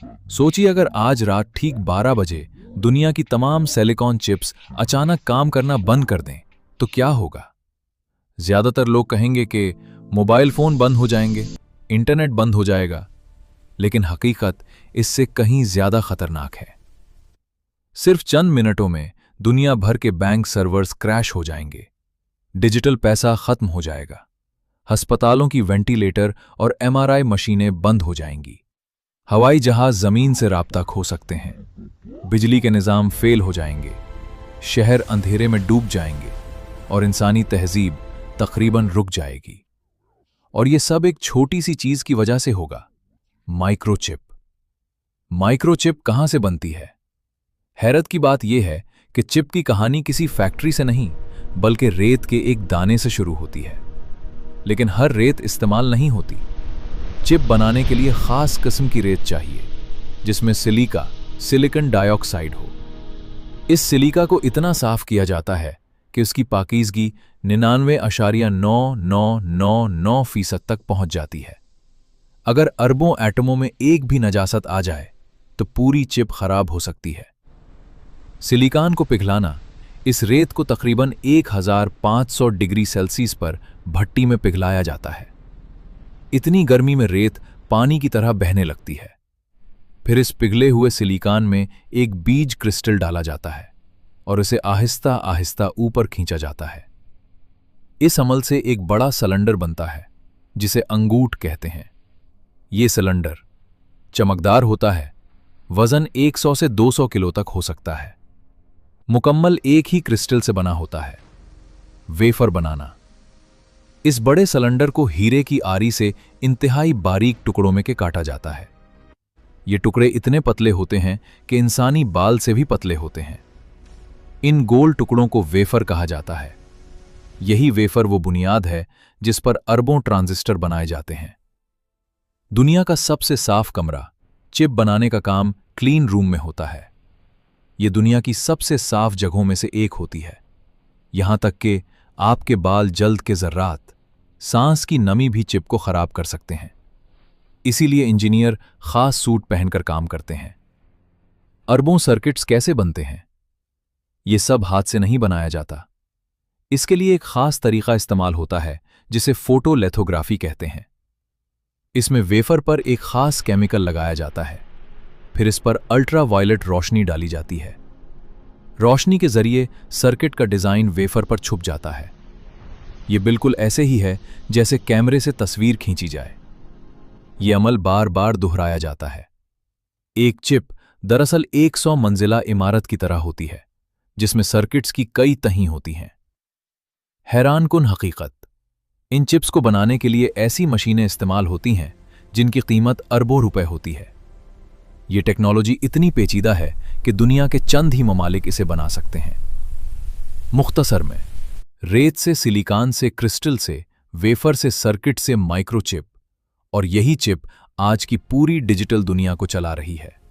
सोचिए अगर आज रात ठीक 12 बजे दुनिया की तमाम सिलिकॉन चिप्स अचानक काम करना बंद कर दें, तो क्या होगा? ज्यादातर लोग कहेंगे कि मोबाइल फोन बंद हो जाएंगे, इंटरनेट बंद हो जाएगा, लेकिन हकीकत इससे कहीं ज्यादा खतरनाक है। सिर्फ चंद मिनटों में दुनिया भर के बैंक सर्वर्स क्रैश हो जाएंगे, डिजिटल पैसा खत्म हो जाएगा, अस्पतालों की वेंटिलेटर और एमआरआई मशीनें बंद हो जाएंगी, हवाई जहाज जमीन से राब्ता खो सकते हैं, बिजली के निजाम फेल हो जाएंगे, शहर अंधेरे में डूब जाएंगे और इंसानी तहजीब तकरीबन रुक जाएगी। और ये सब एक छोटी सी चीज की वजह से होगा, माइक्रोचिप। माइक्रोचिप कहां से बनती है? हैरत की बात यह है कि चिप की कहानी किसी फैक्ट्री से नहीं, बल्कि रेत के एक दाने से शुरू होती है। लेकिन हर रेत इस्तेमाल नहीं होती। चिप बनाने के लिए खास किस्म की रेत चाहिए, जिसमें सिलिका, सिलिकॉन डाइऑक्साइड हो। इस सिलिका को इतना साफ किया जाता है कि उसकी पाकीज़गी 99.9999% तक पहुंच जाती है। अगर अरबों एटमों में एक भी नजासत आ जाए तो पूरी चिप खराब हो सकती है। सिलिकॉन को पिघलाना, इस रेत को तकरीबन 1500 डिग्री सेल्सियस पर भट्टी में पिघलाया जाता है। इतनी गर्मी में रेत पानी की तरह बहने लगती है। फिर इस पिघले हुए सिलिकॉन में एक बीज क्रिस्टल डाला जाता है और उसे आहिस्ता आहिस्ता ऊपर खींचा जाता है। इस अमल से एक बड़ा सिलेंडर बनता है, जिसे अंगूठ कहते हैं। ये सिलेंडर चमकदार होता है, वजन 100 से 200 किलो तक हो सकता है, मुकम्मल एक ही क्रिस्टल से बना होता है। वेफर बनाना, इस बड़े सिलेंडर को हीरे की आरी से इंतहाई बारीक टुकड़ों में के काटा जाता है। ये टुकड़े इतने पतले होते हैं कि इंसानी बाल से भी पतले होते हैं। इन गोल टुकड़ों को वेफर कहा जाता है। यही वेफर वो बुनियाद है जिस पर अरबों ट्रांजिस्टर बनाए जाते हैं। दुनिया का सबसे साफ कमरा चिप बनाने का काम क्लीन रूम में होता है। ये दुनिया की सबसे साफ जगहों में से एक होती है। यहां तक कि आपके बाल, जल्द के जर्रात, सांस की नमी भी चिप को खराब कर सकते हैं। इसीलिए इंजीनियर खास सूट पहनकर काम करते हैं। अरबों सर्किट्स कैसे बनते हैं? ये सब हाथ से नहीं बनाया जाता। इसके लिए एक खास तरीका इस्तेमाल होता है, जिसे फोटोलिथोग्राफी कहते हैं। इसमें वेफर पर एक खास केमिकल लगाया जाता है, फिर इस पर अल्ट्रावायलेट रोशनी डाली जाती है। रोशनी के जरिए सर्किट का डिजाइन वेफर पर छुप जाता है। यह बिल्कुल ऐसे ही है जैसे कैमरे से तस्वीर खींची जाए। यह अमल बार बार दोहराया जाता है। एक चिप दरअसल 100 मंजिला इमारत की तरह होती है, जिसमें सर्किट्स की कई तहें होती हैं। हैरानकुन हकीकत, इन चिप्स को बनाने के लिए ऐसी मशीनें इस्तेमाल होती हैं जिनकी कीमत अरबों रुपए होती है। यह टेक्नोलॉजी इतनी पेचीदा है कि दुनिया के चंद ही ममालिक इसे बना सकते हैं। मुख्तसर में, रेत से सिलिकॉन से क्रिस्टल से वेफर से सर्किट से माइक्रोचिप, और यही चिप आज की पूरी डिजिटल दुनिया को चला रही है।